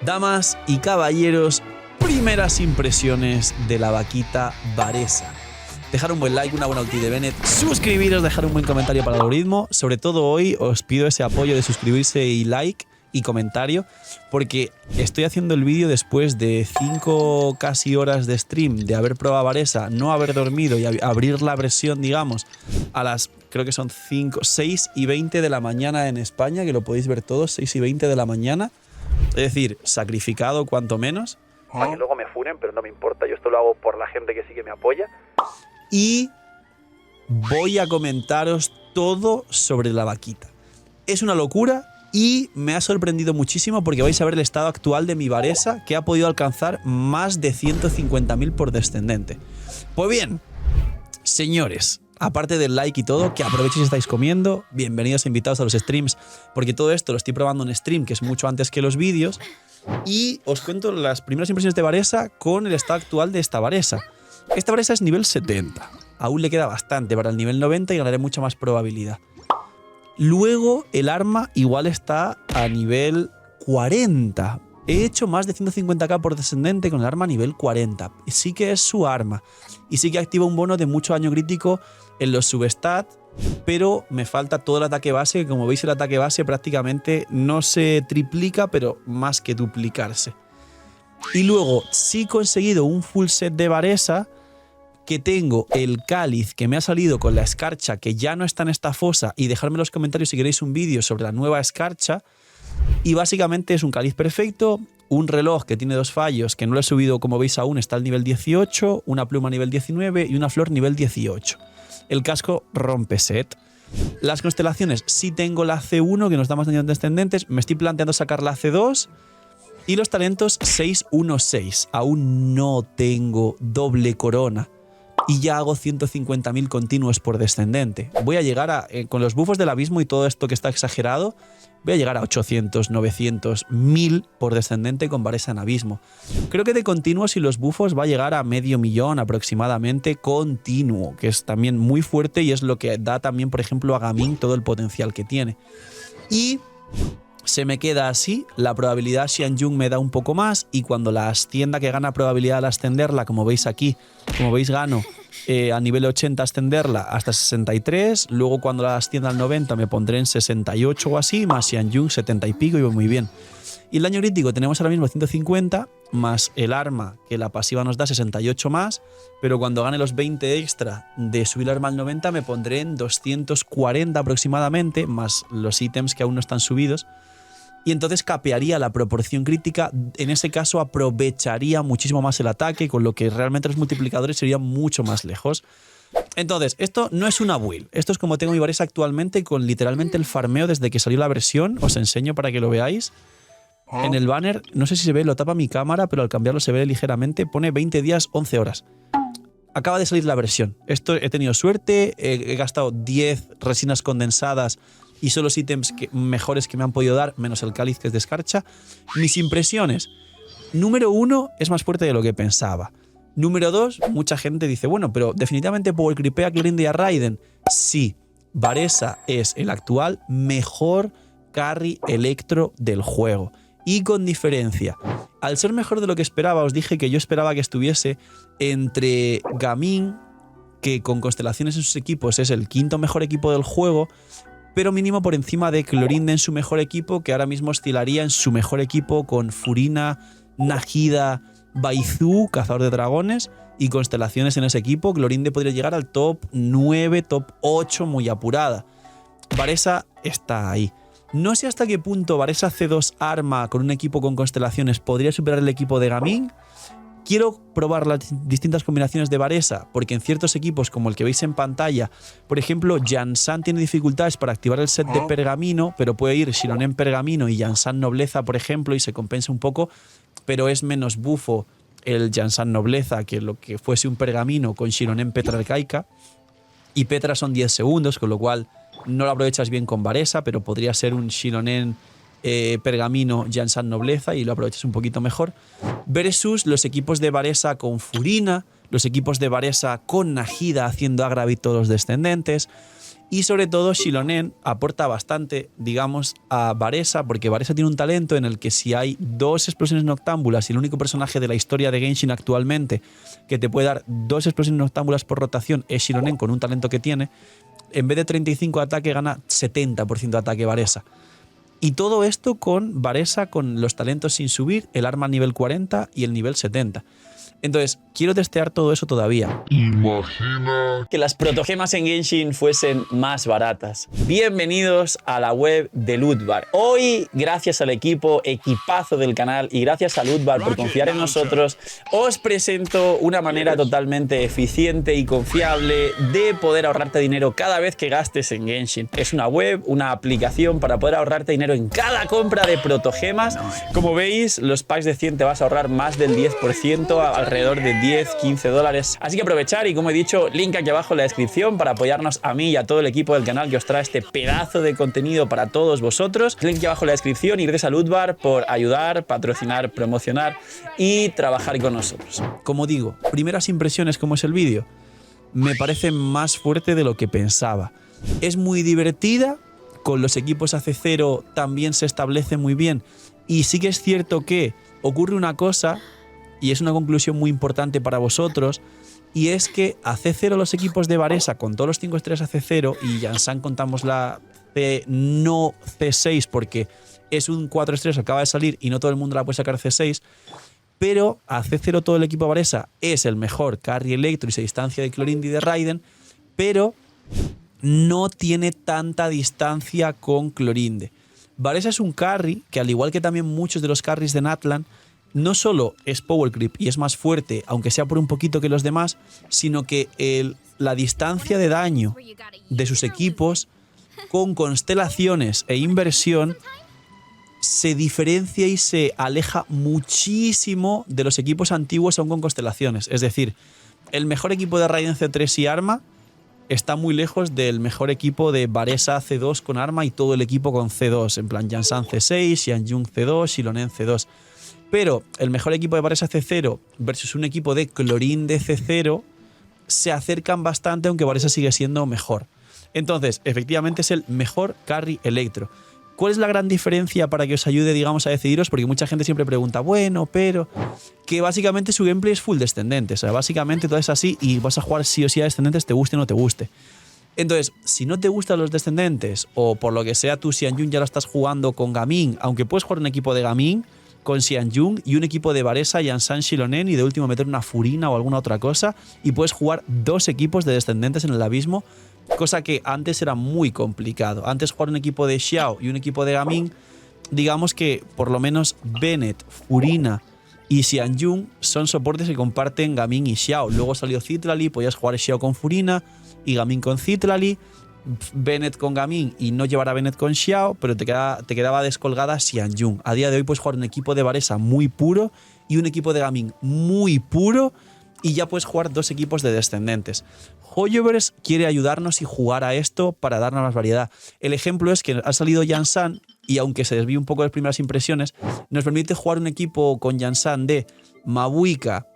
Damas y caballeros, primeras impresiones de la vaquita Varesa. Dejar un buen like, una buena ulti de Bennett, suscribiros, dejar un buen comentario para el algoritmo. Sobre todo hoy os pido ese apoyo de suscribirse y like y comentario, porque estoy haciendo el vídeo después de 5 casi horas de stream, de haber probado Varesa, no haber dormido y abrir la versión, digamos, a las, creo que son 6:20 de la mañana en España, que lo podéis ver todos, 6:20 de la mañana. Es decir, sacrificado cuanto menos. Para que luego me funen, pero no me importa, yo esto lo hago por la gente que sí que me apoya. Y voy a comentaros todo sobre la vaquita. Es una locura y me ha sorprendido muchísimo porque vais a ver el estado actual de mi Varesa, que ha podido alcanzar más de 150.000 por descendente. Pues bien, señores, aparte del like y todo, que aprovechéis si estáis comiendo, bienvenidos invitados a los streams, porque todo esto lo estoy probando en stream, que es mucho antes que los vídeos, y os cuento las primeras impresiones de Varesa con el estado actual de esta Varesa. Esta Varesa es nivel 70, aún le queda bastante para el nivel 90 y ganaré mucha más probabilidad. Luego el arma igual está a nivel 40. He hecho más de 150k por descendente con el arma a nivel 40. Sí que es su arma. Y sí que activa un bono de mucho daño crítico en los substats, pero me falta todo el ataque base, que como veis el ataque base prácticamente no se triplica, pero más que duplicarse. Y luego sí he conseguido un full set de Varesa, que tengo el cáliz que me ha salido con la escarcha, que ya no está en esta fosa, y dejadme en los comentarios si queréis un vídeo sobre la nueva escarcha. Y básicamente es un cáliz perfecto, un reloj que tiene 2 fallos, que no lo he subido como veis aún, está al nivel 18, una pluma nivel 19 y una flor nivel 18. El casco rompe set. Las constelaciones sí tengo la C1, que nos da más daño en descendentes, me estoy planteando sacar la C2. Y los talentos 616, aún no tengo doble corona. Y ya hago 150.000 continuos por descendente. Voy a llegar a, con los bufos del abismo y todo esto que está exagerado, voy a llegar a 800, 900, 1000 por descendente con Varesa en abismo. Creo que de continuos y los bufos va a llegar a 500.000 aproximadamente continuo, que es también muy fuerte y es lo que da también, por ejemplo, a Gaming todo el potencial que tiene. Y se me queda así, la probabilidad Xianjun me da un poco más y cuando la ascienda, que gana probabilidad al ascenderla, como veis aquí, como veis gano a nivel 80 ascenderla hasta 63, luego cuando la ascienda al 90 me pondré en 68 o así, más Xianjun 70 y pico y voy muy bien. Y el daño crítico tenemos ahora mismo 150, más el arma, que la pasiva nos da 68 más, pero cuando gane los 20 extra de subir el arma al 90 me pondré en 240 aproximadamente, más los ítems que aún no están subidos. Y entonces capearía la proporción crítica, en ese caso aprovecharía muchísimo más el ataque, con lo que realmente los multiplicadores serían mucho más lejos. Entonces, esto no es una build, esto es como tengo mi Varesa actualmente, con literalmente el farmeo desde que salió la versión, os enseño para que lo veáis. En el banner, no sé si se ve, lo tapa mi cámara, pero al cambiarlo se ve ligeramente, pone 20 días, 11 horas. Acaba de salir la versión. Esto he tenido suerte, he gastado 10 resinas condensadas y son los ítems mejores que me han podido dar, menos el cáliz que es de escarcha. Mis impresiones. Número 1, es más fuerte de lo que pensaba. Número 2, mucha gente dice, bueno, pero definitivamente power creepea a Clorinda y a Raiden. Sí, Varesa es el actual mejor carry electro del juego. Y con diferencia. Al ser mejor de lo que esperaba, os dije que yo esperaba que estuviese entre Gaming, que con constelaciones en sus equipos es el 5º mejor equipo del juego, pero mínimo por encima de Clorinda en su mejor equipo, que ahora mismo oscilaría en su mejor equipo con Furina, Nahida, Baizu, cazador de dragones, y constelaciones en ese equipo. Clorinda podría llegar al top 9, top 8 muy apurada. Varesa está ahí. No sé hasta qué punto Varesa C2 arma con un equipo con constelaciones podría superar el equipo de Gaming. Quiero probar las distintas combinaciones de Varesa, porque en ciertos equipos, como el que veis en pantalla, por ejemplo, Jansan tiene dificultades para activar el set de pergamino, pero puede ir Shironen pergamino y Jansan nobleza, por ejemplo, y se compensa un poco, pero es menos bufo el Jansan nobleza que lo que fuese un pergamino con Shironen Petra arcaica. Y Petra son 10 segundos, con lo cual no lo aprovechas bien con Varesa, pero podría ser un Shironen pergamino Jansan nobleza y lo aprovechas un poquito mejor. Versus los equipos de Varesa con Furina, los equipos de Varesa con Nahida haciendo Aggravate todos los descendentes. Y sobre todo Xilonen aporta bastante, digamos, a Varesa, porque Varesa tiene un talento en el que si hay 2 explosiones noctámbulas y el único personaje de la historia de Genshin actualmente que te puede dar 2 explosiones noctámbulas por rotación es Xilonen con un talento que tiene, en vez de 35 de ataque gana 70% de ataque Varesa. Y todo esto con Varesa con los talentos sin subir, el arma nivel 40 y el nivel 70. Entonces, quiero testear todo eso todavía. Imagina Que las protogemas en Genshin fuesen más baratas. Bienvenidos a la web de Lootbar. Hoy, gracias al equipazo del canal y gracias a Lootbar por confiar en nosotros, os presento una manera totalmente eficiente y confiable de poder ahorrarte dinero cada vez que gastes en Genshin. Es una web, una aplicación para poder ahorrarte dinero en cada compra de protogemas. Como veis, los packs de 100 te vas a ahorrar más del 10%, alrededor de 10-15 dólares. Así que aprovechar y, como he dicho, link aquí abajo en la descripción para apoyarnos a mí y a todo el equipo del canal que os trae este pedazo de contenido para todos vosotros. Link aquí abajo en la descripción y gracias a Lootbar por ayudar, patrocinar, promocionar y trabajar con nosotros. Como digo, primeras impresiones, como es el vídeo, me parece más fuerte de lo que pensaba. Es muy divertida, con los equipos AC0 también se establece muy bien y sí que es cierto que ocurre una cosa. Y es una conclusión muy importante para vosotros, y es que a C0 los equipos de Varesa, con todos los 5 estrellas a C0, y Jansan contamos la C, no C6 porque es un 4 estrellas, acaba de salir y no todo el mundo la puede sacar C6, pero a C0 todo el equipo de Varesa es el mejor carry electro y se distancia de Clorinde y de Raiden, pero no tiene tanta distancia con Clorinde. Varesa es un carry que, al igual que también muchos de los carries de Natlan, no solo es power creep y es más fuerte, aunque sea por un poquito que los demás, sino que la distancia de daño de sus equipos con constelaciones e inversión se diferencia y se aleja muchísimo de los equipos antiguos aún con constelaciones. Es decir, el mejor equipo de Raiden C3 y arma está muy lejos del mejor equipo de Varesa C2 con arma y todo el equipo con C2, en plan Jansan C6, Xianjun C2, Xilonen C2. Pero el mejor equipo de Varesa C0 versus un equipo de Clorinde C0 se acercan bastante, aunque Varesa sigue siendo mejor. Entonces, efectivamente es el mejor carry electro. ¿Cuál es la gran diferencia para que os ayude, digamos, a decidiros? Porque mucha gente siempre pregunta, bueno, pero... Que básicamente su gameplay es full descendente. O sea, básicamente todo es así y vas a jugar sí o sí a descendentes, te guste o no te guste. Entonces, si no te gustan los descendentes o por lo que sea tu Xianjun ya lo estás jugando con Gaming, aunque puedes jugar un equipo de Gaming con Xianjun y un equipo de Varesa, Jansan, Xilonen y de último meter una Furina o alguna otra cosa y puedes jugar 2 equipos de descendentes en el abismo, cosa que antes era muy complicado. Antes jugar un equipo de Xiao y un equipo de Gaming, digamos que por lo menos Bennett, Furina y Xianjun son soportes que comparten Gaming y Xiao. Luego salió Citlali, podías jugar Xiao con Furina y Gaming con Citlali, Bennett con Gaming y no llevar a Bennett con Xiao, pero te quedaba descolgada Xianjun. A día de hoy puedes jugar un equipo de Varesa muy puro y un equipo de Gaming muy puro y ya puedes jugar 2 equipos de descendentes. Hoyoverse quiere ayudarnos y jugar a esto para darnos más variedad. El ejemplo es que ha salido Jansan y, aunque se desvíe un poco de las primeras impresiones, nos permite jugar un equipo con Jansan de Mabuika,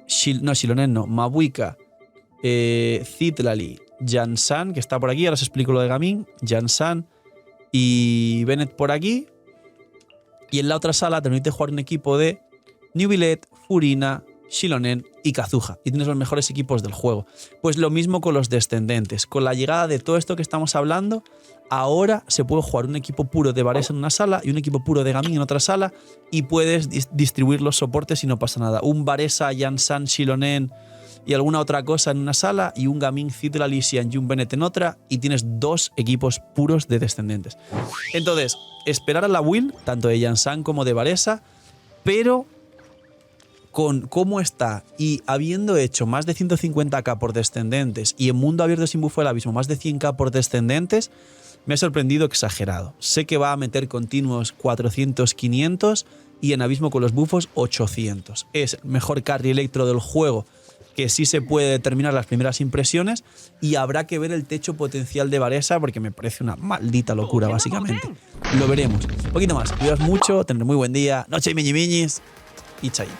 Xilonen no, Mabuika, Citlali, Jansan, que está por aquí, ahora os explico lo de Gaming, Jansan y Bennett por aquí. Y en la otra sala te permite jugar un equipo de Neuvillette, Furina, Xilonen y Kazuha. Y tienes los mejores equipos del juego. Pues lo mismo con los descendentes. Con la llegada de todo esto que estamos hablando, ahora se puede jugar un equipo puro de Varesa en una sala y un equipo puro de Gaming en otra sala y puedes distribuir los soportes y no pasa nada. Un Varesa, Jansan, Xilonen y alguna otra cosa en una sala y un Gaming, Citlali, Xianjun, Bennett en otra y tienes 2 equipos puros de descendentes. Entonces, esperar a la win, tanto de Jansan como de Varesa, pero con cómo está y habiendo hecho más de 150k por descendentes y en mundo abierto sin bufo del abismo más de 100k por descendentes, me ha sorprendido exagerado. Sé que va a meter continuos 400, 500 y en abismo con los bufos 800. Es el mejor carry electro del juego, que sí se puede determinar las primeras impresiones y habrá que ver el techo potencial de Varesa porque me parece una maldita locura, básicamente. Lo veremos. Un poquito más. Cuidaos mucho, tener muy buen día, noche y miñi miñis y chaito.